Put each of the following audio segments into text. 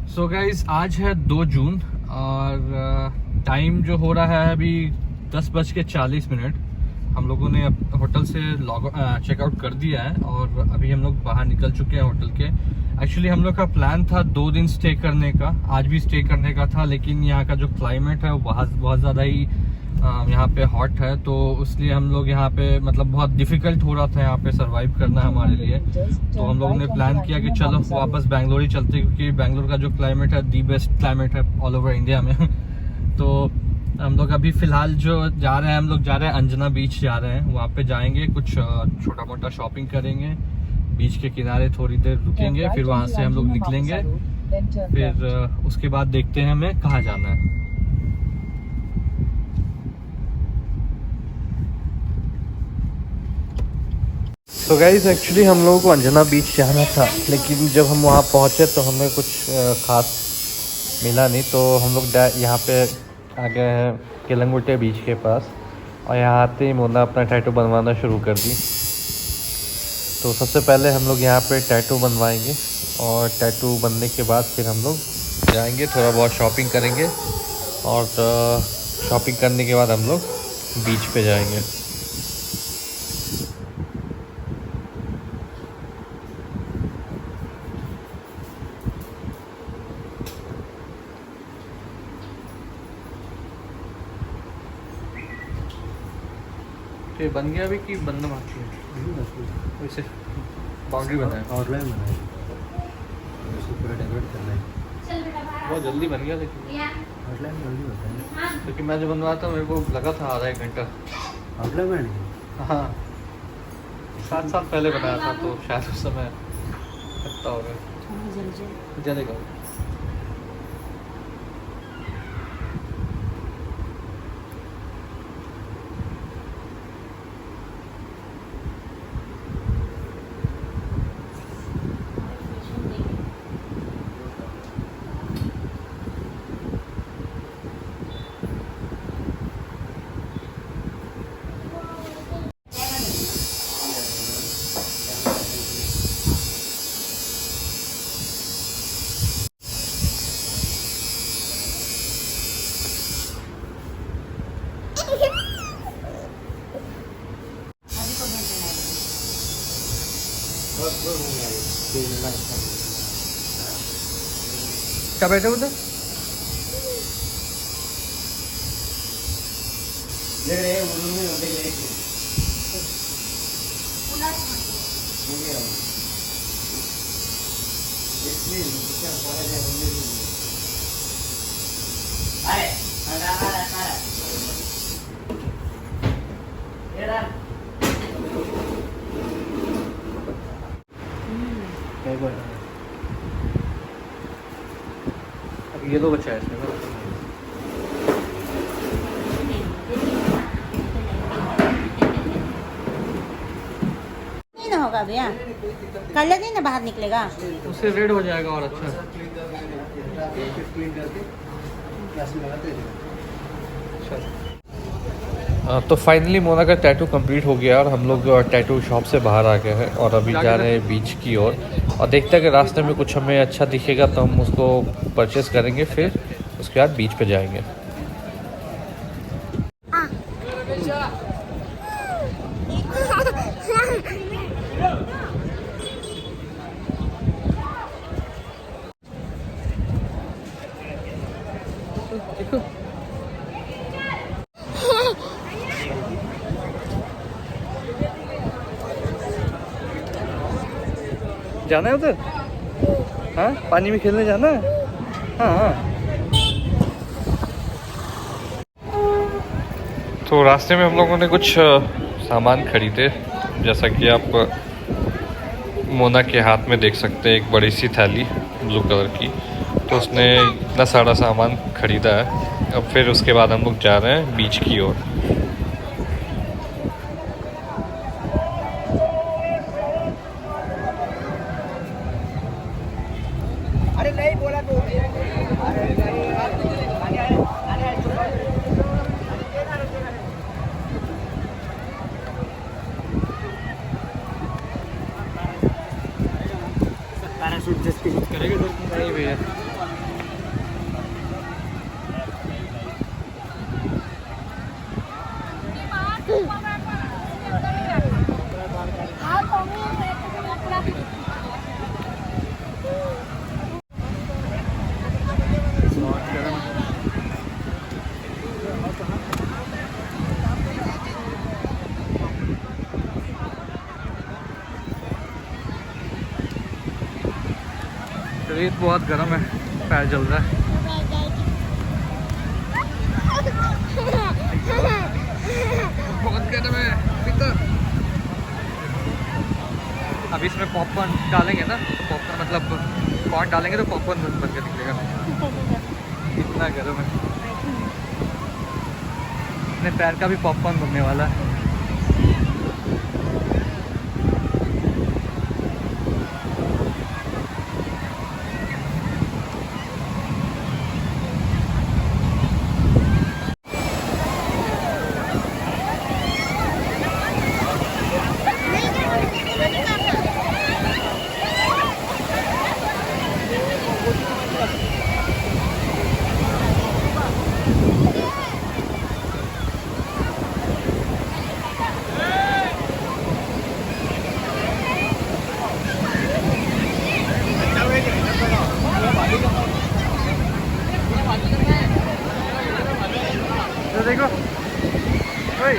So guys आज है 2 जून और टाइम जो हो रहा है अभी 10:40। हम लोगों ने होटल से चेकआउट कर दिया है और अभी हम लोग बाहर निकल चुके हैं होटल के। एक्चुअली हम लोग का प्लान था 2 दिन स्टे करने का, आज भी स्टे करने का था, लेकिन यहाँ का जो क्लाइमेट है वो बहुत ज़्यादा ही यहाँ पे हॉट है, तो इसलिए हम लोग यहाँ पे मतलब बहुत डिफिकल्ट हो रहा था यहाँ पे सरवाइव करना हमारे लिए। तो हम लोगों ने प्लान किया कि चलो वापस बेंगलोर ही चलते, क्योंकि बेंगलोर का जो क्लाइमेट है दी बेस्ट क्लाइमेट है ऑल ओवर इंडिया में। तो हम लोग अभी फिलहाल जो जा रहे हैं, हम लोग जा रहे हैं अंजना बीच जा रहे हैं। वहाँ पे जाएंगे, कुछ छोटा मोटा शॉपिंग करेंगे, बीच के किनारे थोड़ी देर रुकेंगे, फिर वहाँ से हम लोग निकलेंगे, फिर उसके बाद देखते हैं हमें कहाँ जाना है। तो गाइस एक्चुअली हम लोगों को अंजना बीच जाना था, लेकिन जब हम वहाँ पहुँचे तो हमें कुछ खास मिला नहीं, तो हम लोग यहाँ पे आ गए हैं केलंगुटे बीच के पास, और यहाँ आते ही मोना अपना टैटू बनवाना शुरू कर दी। तो सबसे पहले हम लोग यहाँ पे टैटू बनवाएंगे, और टैटू बनने के बाद फिर हम लोग जाएंगे थोड़ा बहुत शॉपिंग करेंगे, और शॉपिंग करने के बाद हम लोग बीच पे जाएंगे। तो ये बन गया अभी कि बनना बाकी है? वैसे बाउंड्री बनाए, आउटलाइन बनाए, उसको पूरा डेकोरेट करना है। बहुत जल्दी बन गया, लेकिन आउटलाइन जल्दी होता है, क्योंकि मैं जो बनवाया था मेरे को लगा था आधा 1 घंटा। आउटलाइन बनाने। हाँ 7 साल पहले बनाया था, तो शायद उस समय लगता होगा जलेगा। क्या बैठे उधर? अब ये 2 बच्चा है इसमें ना। नहीं ना होगा भैया, कल नहीं ना बाहर निकलेगा, उससे रेड हो जाएगा और अच्छा। तो फाइनली मोना का टैटू कंप्लीट हो गया और हम लोग टैटू शॉप से बाहर आ गए हैं और अभी जा रहे हैं बीच की ओर, और देखते हैं कि रास्ते में कुछ हमें अच्छा दिखेगा तो हम उसको परचेस करेंगे, फिर उसके बाद बीच पे जाएंगे। जाना है उधर? हाँ पानी में खेलने जाना है। हाँ तो रास्ते में हम लोगों ने कुछ सामान खरीदे, जैसा कि आप मोना के हाथ में देख सकते हैं, एक बड़ी सी थैली ब्लू कलर की। तो उसने इतना सारा सामान खरीदा है। अब फिर उसके बाद हम लोग जा रहे हैं बीच की ओर। अरे नहीं बोला तो पैराशूट जस्ट यूज करेंगे तो नहीं भैया। रेत बहुत गर्म है, पैर जल रहा है। बहुत गर्म है भीतर। अब इसमें पॉपकॉर्न डालेंगे ना, पॉपकॉर्न मतलब कॉर्न डालेंगे तो पॉपकॉर्न बन के निकलेगा। इतना गर्म है, अपने पैर का भी पॉपकॉर्न बनने वाला है। तो देखो ओए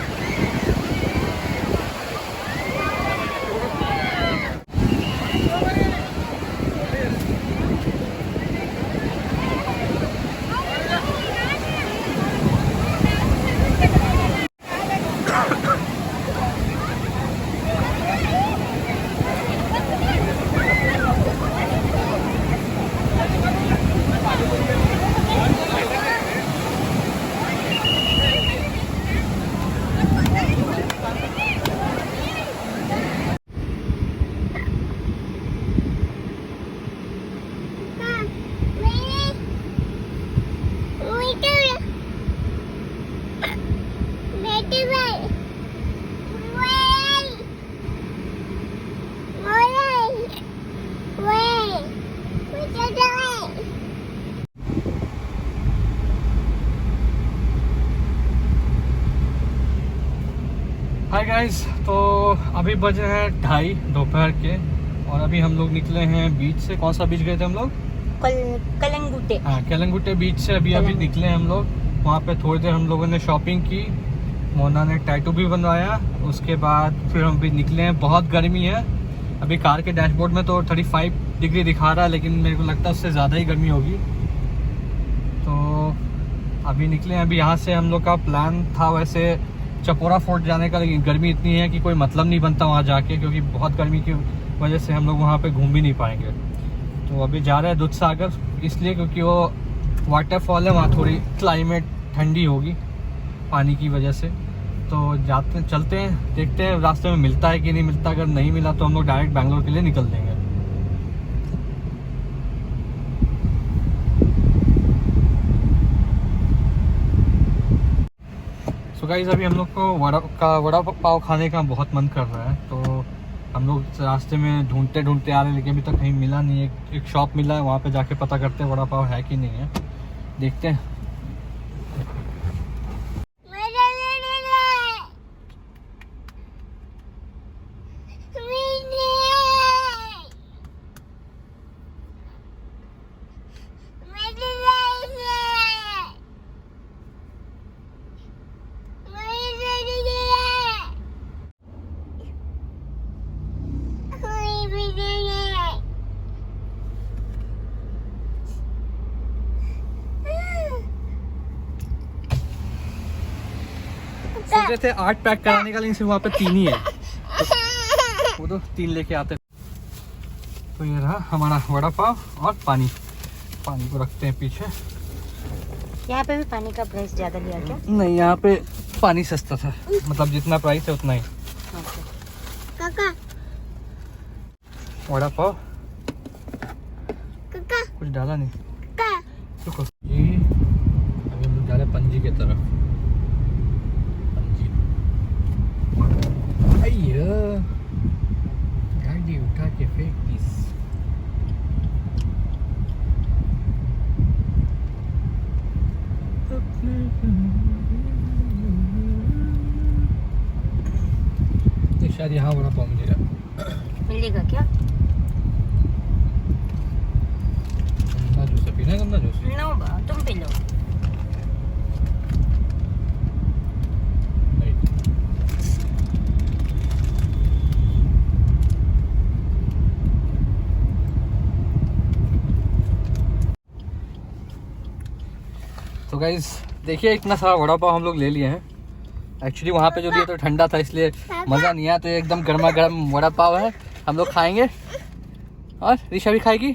हाय गाइस, तो अभी बज रहे हैं 2:30 दोपहर के और अभी हम लोग निकले हैं बीच से। कौन सा बीच गए थे हम लोग? कलंगुटे। हाँ, केलंगुटे बीच से अभी निकले हैं हम लोग। वहाँ पे थोड़ी देर हम लोगों ने शॉपिंग की, मोना ने टैटू भी बनवाया। उसके बाद फिर हम भी निकले हैं। बहुत गर्मी है, अभी कार के डैशबोर्ड में तो 35 डिग्री दिखा रहा है, लेकिन मेरे को लगता है उससे ज़्यादा ही गर्मी होगी। तो अभी निकले हैं। अभी यहाँ से हम लोग का प्लान था वैसे चपोरा फोर्ट जाने का, लेकिन गर्मी इतनी है कि कोई मतलब नहीं बनता वहाँ जाके, क्योंकि बहुत गर्मी की वजह से हम लोग वहाँ पे घूम भी नहीं पाएंगे। तो अभी जा रहे हैं दूध सागर, इसलिए क्योंकि वो वाटरफॉल है, वहाँ थोड़ी क्लाइमेट ठंडी होगी पानी की वजह से। तो चलते हैं, देखते हैं रास्ते में मिलता है कि नहीं मिलता। अगर नहीं मिला तो हम लोग डायरेक्ट बैंगलोर के लिए निकल देंगे। सो गाइस, अभी हम लोग को वड़ा पाव खाने का बहुत मन कर रहा है, तो हम लोग रास्ते में ढूंढते ढूंढते आ रहे हैं, लेकिन अभी तक कहीं मिला नहीं है। एक शॉप मिला है, वहाँ पे जाके पता करते हैं वड़ा पाव है कि नहीं है, देखते हैं। सोच रहे थे 8 पैक कराने का, लेकिन सिर्फ वहाँ पे 3 ही है, वो तो 3 लेके आते। तो ये रहा हमारा वड़ा पाव और पानी को रखते हैं पीछे। यहाँ पे भी पानी का प्राइस ज्यादा लिया क्या? नहीं, यहाँ पे पानी सस्ता था, मतलब जितना प्राइस है उतना ही। काका वड़ा पाव काका कुछ डाला नहीं। काका रुको, ये अभी हम लोग जा रहे हैं पंजी की तरफ। गाड़ी उठा के फेंक दिस। शायद यहाँ बड़ा पाव मिलेगा क्या? गंदा जूस है, पीना है गंदा जूस? नो बा, तुम पी लो। तो गाइस देखिए इतना सारा वड़ा पाव हम लोग ले लिए हैं। एक्चुअली वहाँ पे जो दिया तो ठंडा था इसलिए मज़ा नहीं आया, तो ये एकदम गर्मा गर्म वड़ा पाव है, हम लोग खाएंगे। और ऋषा भी खाएगी?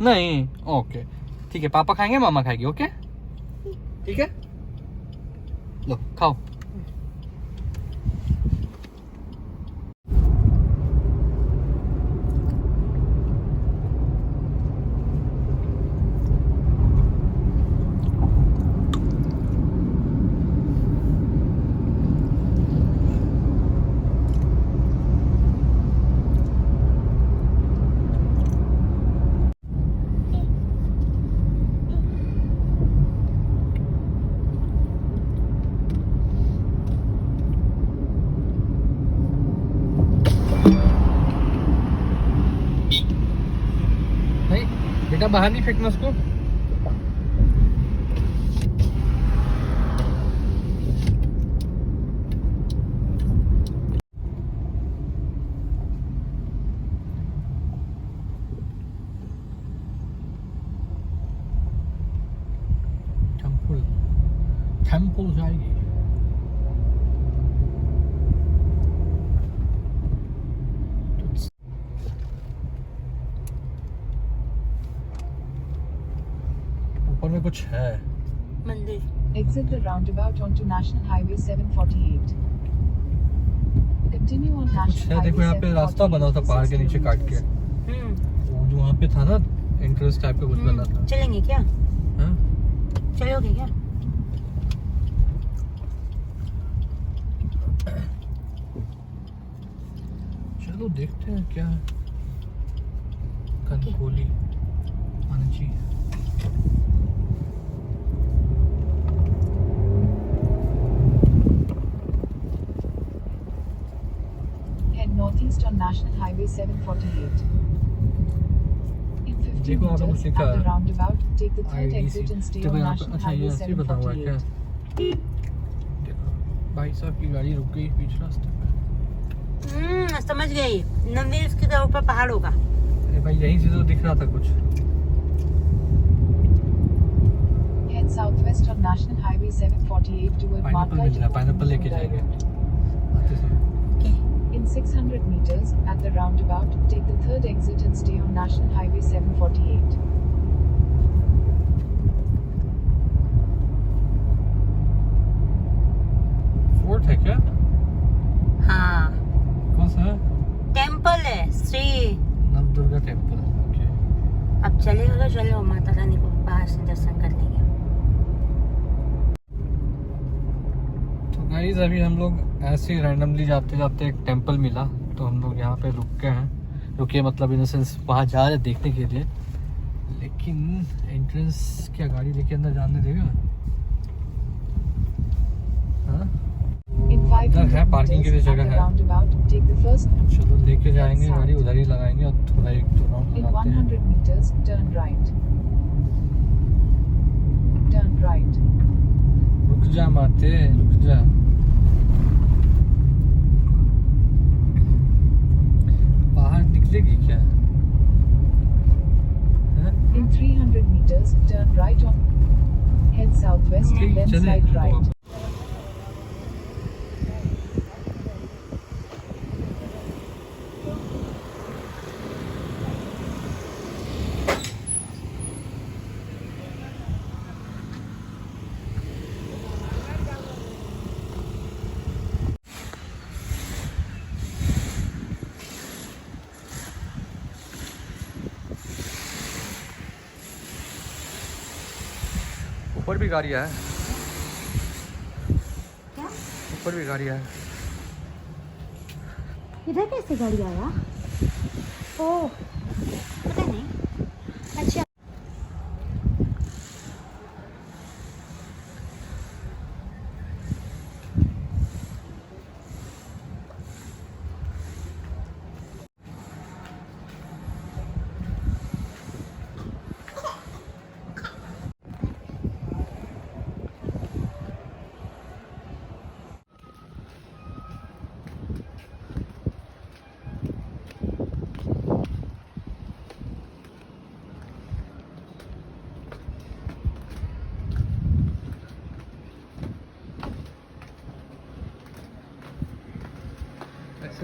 नहीं, ओके ठीक है, पापा खाएंगे, मामा खाएगी, ओके ठीक है, लो खाओ। नहीं बेटा, बाहर नहीं फेंकना उसको। टेम्पल जाएगी। ऊपर में कुछ है मंदिर। Exit the roundabout onto National Highway 748. Continue on कुछ National है, देखो Highway यहाँ पे रास्ता बना था 748 पहाड़ के नीचे काट के। वो जो वहाँ पे था ना एंट्रेंस टाइप का कुछ बना था। चलेंगे क्या? हाँ? चलोगे क्या? चलो देखते हैं क्या है। कनकोली आना चाहिए। Head northeast on National Highway 748. In 50 देखो यहाँ पे कुछ meters लिखा at the है। roundabout, take the third IDC exit and stay देखो on यहाँ पे, National अच्छा ये Highway ऐसे ही बता हुआ है क्या? 748. देखो भाई साहब की गाड़ी रुक गई बीच रास्ते पे। समझ गई, नंदी उसके तो ऊपर पहाड़ होगा। अरे भाई यहीं से तो दिख रहा था कुछ। Head southwest on National Highway 748 toward pineapple Markai मिल रहा है, पाइनएप्पल लेके Tiruvannamalai जाएंगे Road. आते समय। In 600 meters at the roundabout, take the third exit and stay on National Highway 748. Fort है क्या? हाँ, कौन सा है? टेम्पल है श्री। नवदुर्गा टेम्पल। ओके अब चलेगा तो चलो, माता रानी को बाहर से दर्शन कर लेंगे। तो गाइस अभी हम लोग ऐसे ही रैंडमली जाते जाते एक टेम्पल मिला, तो हम लोग यहाँ पे रुक गए हैं। रुके मतलब इन द सेंस वहाँ जा रहे देखने के लिए, लेकिन एंट्रेंस क्या गाड़ी लेके अंदर जाने देगा? हाँ In 500 है, पार्किंग के लिए meters at जगह the है। roundabout, take the first. चलो लेके जाएंगे गाड़ी, उधर ही लगाएंगे और थोड़ा एक दो राउंड In लगाते हैं। 100 meters, turn right. Turn right. रुक जा माते, रुक जा। बाहर निकलेगी क्या? हैं? In 300 meters, turn right on. Head southwest and then चले slide right. ऊपर भी गाड़ी है, ऊपर भी गाड़ी है। इधर कैसे गाड़ी आया? ओ पता नहीं। अच्छा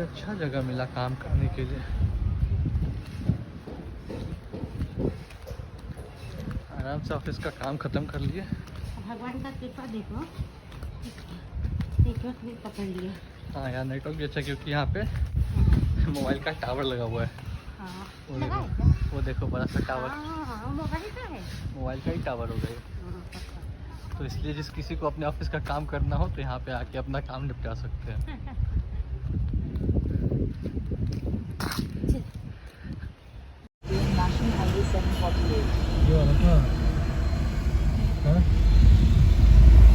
काफ़ी अच्छा जगह मिला काम करने के लिए। आराम से ऑफिस का काम ख़त्म कर लिए। भगवान का कृपा देखो, नेटवर्क भी पकड़ लिए। हाँ यार नेटवर्क भी अच्छा, क्योंकि यहाँ पे मोबाइल का टावर लगा हुआ है। हाँ, वो लगा है देखो, क्या? वो देखो बड़ा सा टावर। हाँ, मोबाइल का है। मोबाइल का ही टावर हो गया। हाँ, तो इसलिए जिस किसी को अपने ऑफिस का काम करना हो तो यहाँ पे आके अपना काम निपटा सकते हैं। National Highway 748. ये वाला था। हाँ?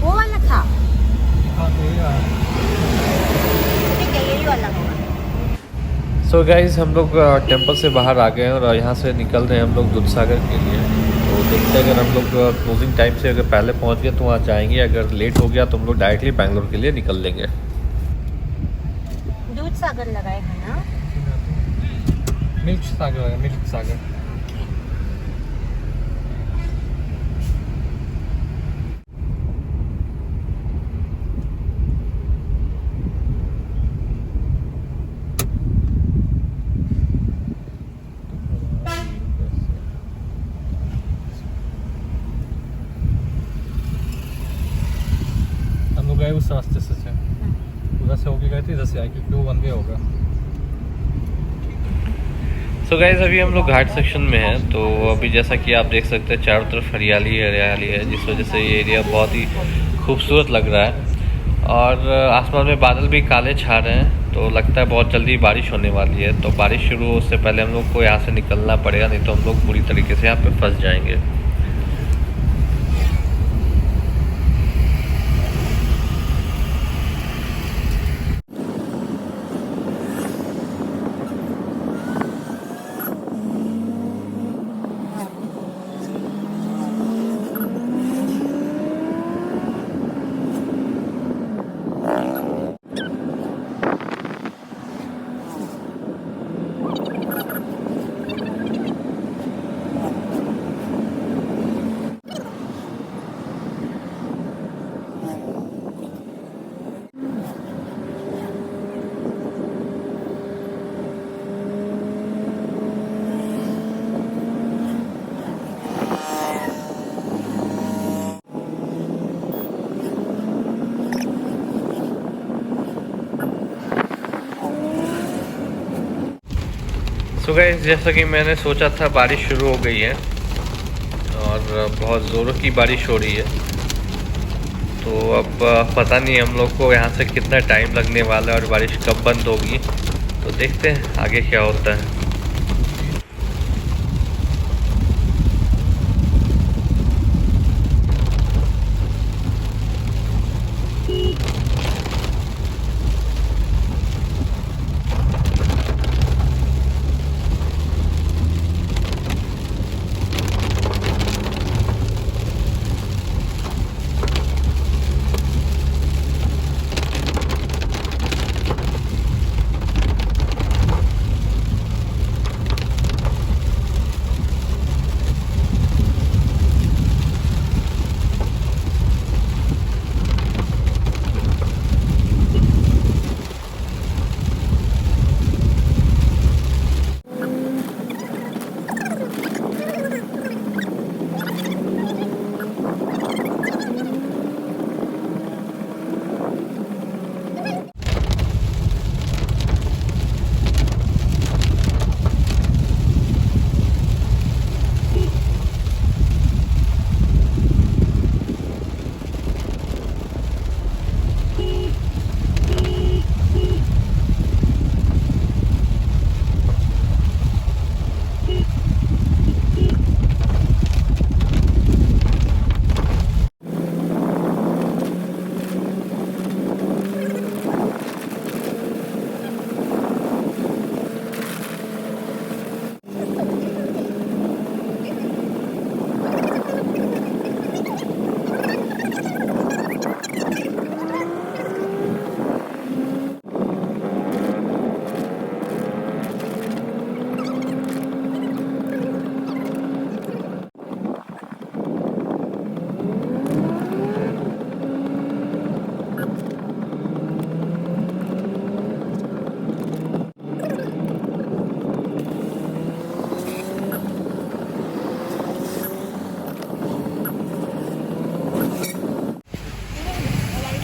वो वाला था। हाँ, यही रहा। ठीक है, यही वाला होगा। सो गाइज़ हम लोग टेंपल से बाहर आ गए हैं और यहाँ से निकल रहे हैं हम लोग दूधसागर के लिए। तो देखते हैं, अगर हम लोग क्लोजिंग टाइम से अगर पहले पहुँच गए तो वहाँ जाएंगे, अगर लेट हो गया तो हम लोग डायरेक्टली बैंगलोर के लिए निकल लेंगे। दूध सागर लगाए है ना? मिल्क सागर है, मिल्क सागर। हम लोग गए उस रास्ते से उधर से होके गए थे, इधर से आए क्योंकि वो वन वे होगा। सो गाइज़ अभी हम लोग घाट सेक्शन में हैं। तो अभी जैसा कि आप देख सकते हैं चारों तरफ हरियाली हरियाली है, जिस वजह से ये एरिया बहुत ही खूबसूरत लग रहा है। और आसमान में बादल भी काले छा रहे हैं, तो लगता है बहुत जल्दी बारिश होने वाली है। तो बारिश शुरू हो उससे पहले हम लोग को यहाँ से निकलना पड़ेगा, नहीं तो हम लोग पूरी तरीके से यहाँ पे फंस जाएंगे। सो गाइस जैसा कि मैंने सोचा था, बारिश शुरू हो गई है और बहुत ज़ोरों की बारिश हो रही है। तो अब पता नहीं हम लोग को यहाँ से कितना टाइम लगने वाला है और बारिश कब बंद होगी। तो देखते हैं आगे क्या होता है।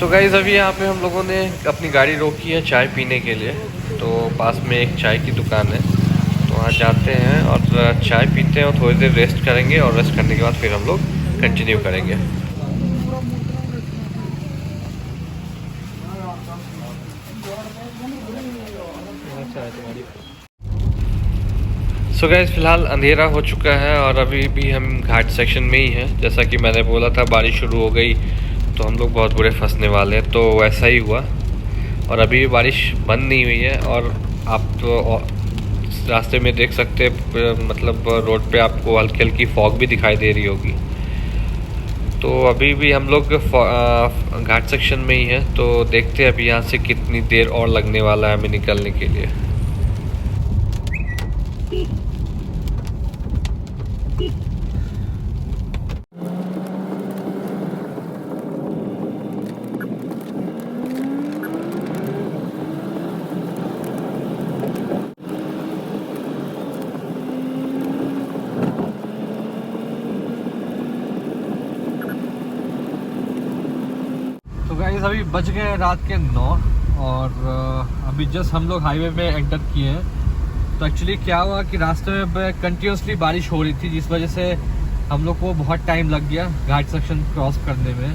तो गाइज़ अभी यहाँ पे हम लोगों ने अपनी गाड़ी रोकी है चाय पीने के लिए। तो पास में एक चाय की दुकान है, तो वहाँ जाते हैं और चाय पीते हैं और थोड़ी देर रेस्ट करेंगे, और रेस्ट करने के बाद फिर हम लोग कंटिन्यू करेंगे। सो गाइस फ़िलहाल अंधेरा हो चुका है और अभी भी हम घाट सेक्शन में ही हैं। जैसा कि मैंने बोला था बारिश शुरू हो गई तो हम लोग बहुत बुरे फंसने वाले हैं, तो वैसा ही हुआ। और अभी भी बारिश बंद नहीं हुई है और आप तो रास्ते में देख सकते हैं, मतलब रोड पे आपको हल्की हल्की फॉग भी दिखाई दे रही होगी। तो अभी भी हम लोग घाट सेक्शन में ही हैं, तो देखते हैं अभी यहाँ से कितनी देर और लगने वाला है हमें निकलने के लिए। तो गाइस अभी बज गए रात के 9 और अभी जस्ट हम लोग हाईवे पे एंटर किए हैं। तो एक्चुअली क्या हुआ कि रास्ते में कंटिन्यूसली बारिश हो रही थी, जिस वजह से हम लोग को बहुत टाइम लग गया घाट सेक्शन क्रॉस करने में।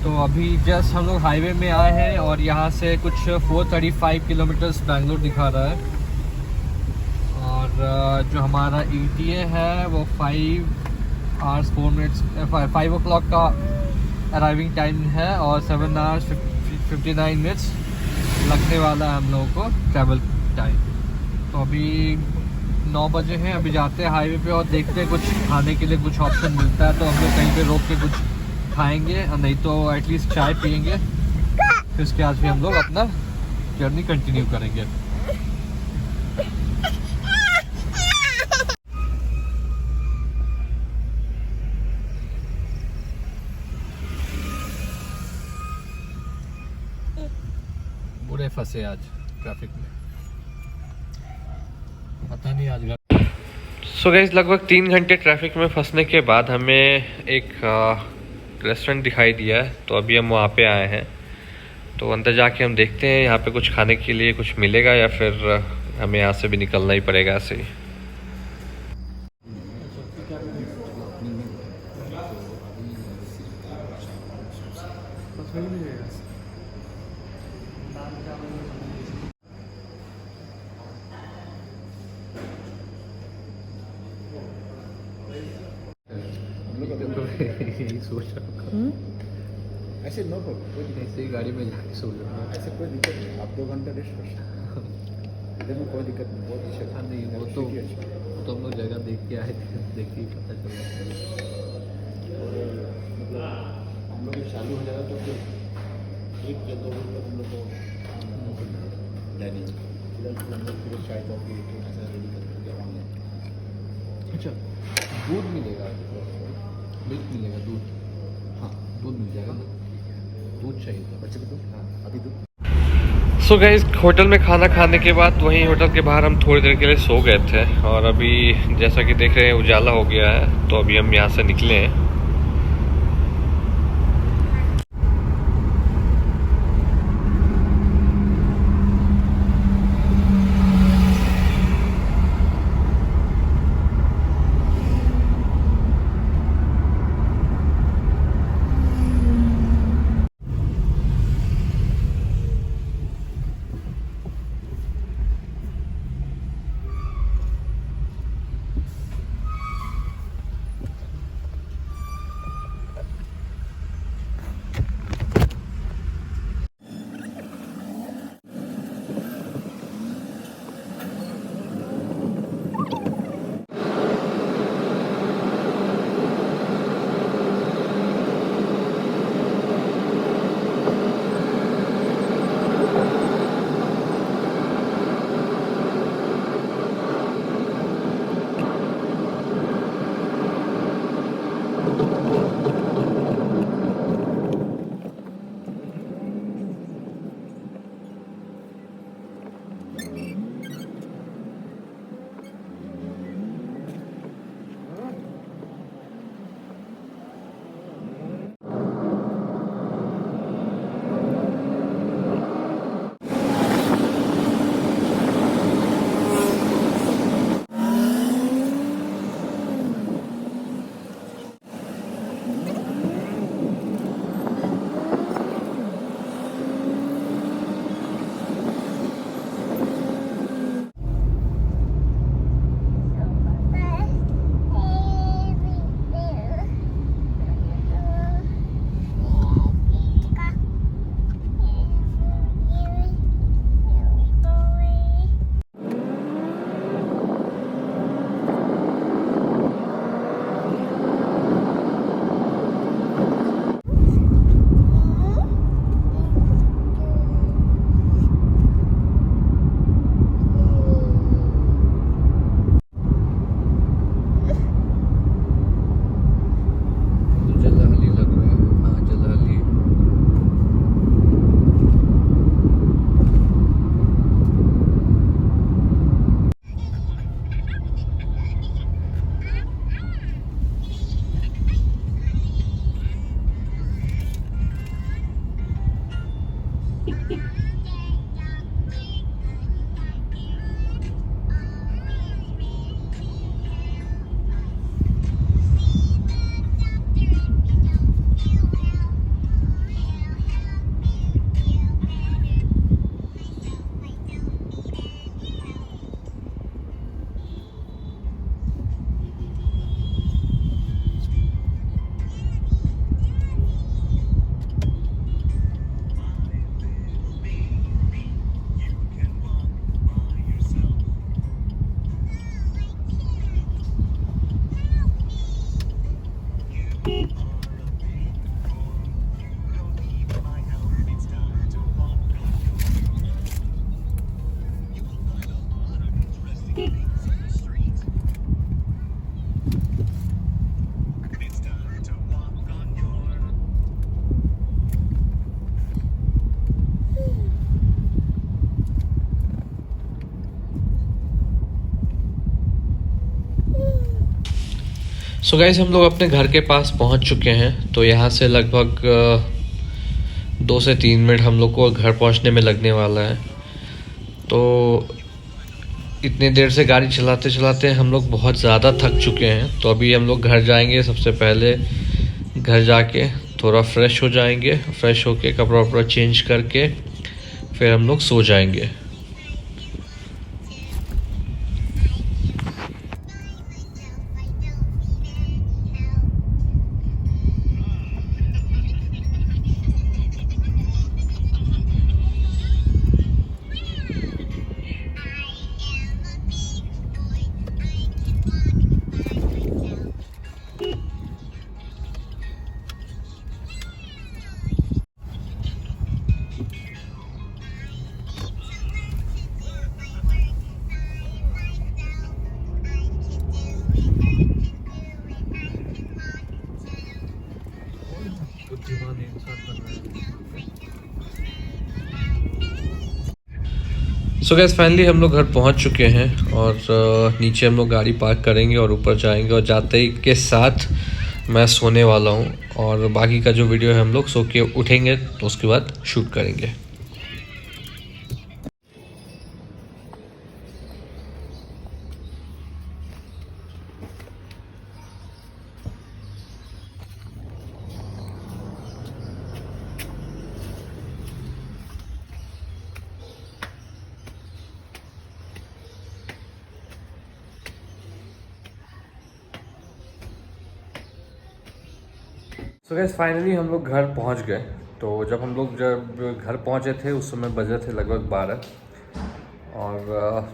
तो अभी जस्ट हम लोग हाईवे में आए हैं और यहाँ से कुछ 435 किलोमीटर्स बैंगलोर दिखा रहा है। और जो हमारा ETA है वो 5 hours 4 minutes 5 o'clock का अराइविंग टाइम है और 7 hours 59 minutes लगने वाला है हम लोगों को ट्रैवल टाइम। तो अभी 9 बजे हैं, अभी जाते हैं हाईवे पे और देखते हैं कुछ खाने के लिए कुछ ऑप्शन मिलता है तो हम लोग कहीं पे रोक के कुछ खाएंगे, और नहीं तो एटलीस्ट चाय पियेंगे। फिर उसके बाद भी हम लोग अपना जर्नी कंटिन्यू करेंगे। बुरे फंसे आज ट्रैफिक में, पता नहीं आज। सो गाइस लगभग 3 घंटे ट्रैफिक में फंसने के बाद हमें एक रेस्टोरेंट दिखाई दिया है, तो अभी हम वहाँ पे आए हैं। तो अंदर जाके हम देखते हैं यहाँ पे कुछ खाने के लिए कुछ मिलेगा या फिर हमें यहाँ से भी निकलना ही पड़ेगा ऐसे ही। यही सोच रहा हूँ। ऐसे नो प्रॉब्लम, कोई दिक्कत ऐसे ही गाड़ी में जाके सो जाऊंगा। नहीं, ऐसे कोई दिक्कत नहीं। आप 2 घंटा रेस्ट कर सकते हैं, इधर में कोई दिक्कत नहीं। बहुत अच्छा हाँ नहीं, वो तो हम लोग जगह देख के आए थे, देख के ही पता चला। मतलब हम लोग चालू हो जाएगा तो फिर 1 या 2 घंटे हम लोग को जाने फिर हम लोग फिर चाय कॉफी ऐसा रेडी करके ऑनलाइन। अच्छा, दूध मिलेगा, मिल्क मिलेगा, दूध? हाँ दूध मिल जाएगा, दूध चाहिए था बच्चे को दूध? हाँ अभी दूध। सो गाइस होटल में खाना खाने के बाद वहीं होटल के बाहर हम थोड़ी देर के लिए सो गए थे, और अभी जैसा कि देख रहे हैं उजाला हो गया है, तो अभी हम यहाँ से निकले हैं। सो गाइस हम लोग अपने घर के पास पहुंच चुके हैं। तो यहाँ से लगभग 2 से 3 मिनट हम लोग को घर पहुंचने में लगने वाला है। तो इतनी देर से गाड़ी चलाते चलाते हम लोग बहुत ज़्यादा थक चुके हैं। तो अभी हम लोग घर जाएंगे। सबसे पहले घर जाके थोड़ा फ्रेश हो जाएंगे, फ्रेश होके कपड़ा वपड़ा चेंज करके फिर हम लोग सो जाएंगे। सो गैस फाइनली हम लोग घर पहुंच चुके हैं और नीचे हम लोग गाड़ी पार्क करेंगे और ऊपर जाएंगे और जाते ही के साथ मैं सोने वाला हूं और बाकी का जो वीडियो है हम लोग सो के उठेंगे तो उसके बाद शूट करेंगे। सो गैस फाइनली हम लोग घर पहुंच गए। तो जब घर पहुंचे थे उस समय बजे थे लगभग 12 और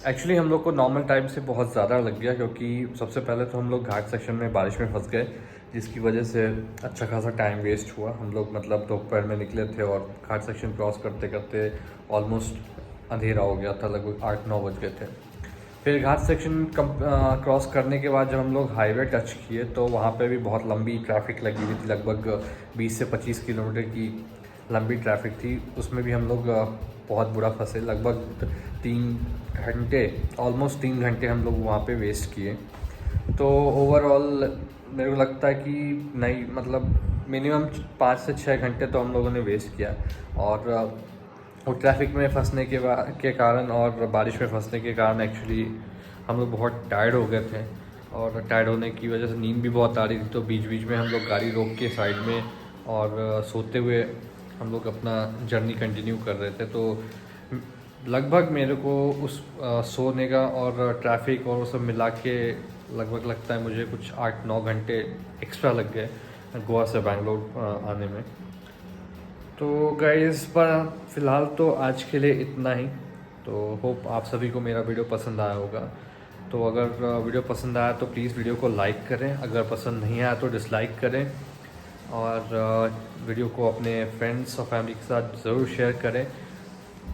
एक्चुअली हम लोग को नॉर्मल टाइम से बहुत ज़्यादा लग गया क्योंकि सबसे पहले तो हम लोग घाट सेक्शन में बारिश में फंस गए जिसकी वजह से अच्छा खासा टाइम वेस्ट हुआ। हम लोग मतलब दोपहर में निकले थे और घाट सेक्शन क्रॉस करते करते ऑलमोस्ट अंधेरा हो गया था, लगभग 8-9 बज गए थे। फिर घाट सेक्शन क्रॉस करने के बाद जब हम लोग हाईवे टच किए तो वहाँ पे भी बहुत लंबी ट्रैफिक लगी हुई थी, लगभग 20 से 25 किलोमीटर की लंबी ट्रैफिक थी। उसमें भी हम लोग बहुत बुरा फंसे, लगभग 3 घंटे ऑलमोस्ट 3 घंटे हम लोग वहाँ पे वेस्ट किए। तो ओवरऑल मेरे को लगता है कि नहीं मतलब मिनिमम 5 से 6 घंटे तो हम लोगों ने वेस्ट किया और ट्रैफिक में फंसने के कारण और बारिश में फंसने के कारण एक्चुअली हम लोग बहुत टायर्ड हो गए थे और टायर्ड होने की वजह से नींद भी बहुत आ रही थी। तो बीच बीच में हम लोग गाड़ी रोक के साइड में और सोते हुए हम लोग अपना जर्नी कंटिन्यू कर रहे थे। तो लगभग मेरे को उस सोने का और ट्रैफिक और वो सब मिला के लगभग लगता है मुझे कुछ 8-9 घंटे एक्स्ट्रा लग गए गोवा से बैंगलोर आने में। तो गाइस पर फ़िलहाल तो आज के लिए इतना ही। तो होप आप सभी को मेरा वीडियो पसंद आया होगा। तो अगर वीडियो पसंद आया तो प्लीज़ वीडियो को लाइक करें, अगर पसंद नहीं आया तो डिसलाइक करें और वीडियो को अपने फ्रेंड्स और फैमिली के साथ ज़रूर शेयर करें।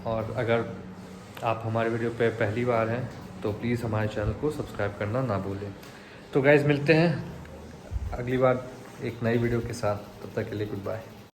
और अगर आप हमारे वीडियो पे पहली बार हैं तो प्लीज़ हमारे चैनल को सब्सक्राइब करना ना भूलें। तो गाइस मिलते हैं अगली बार एक नई वीडियो के साथ, तब तक के लिए गुड बाय।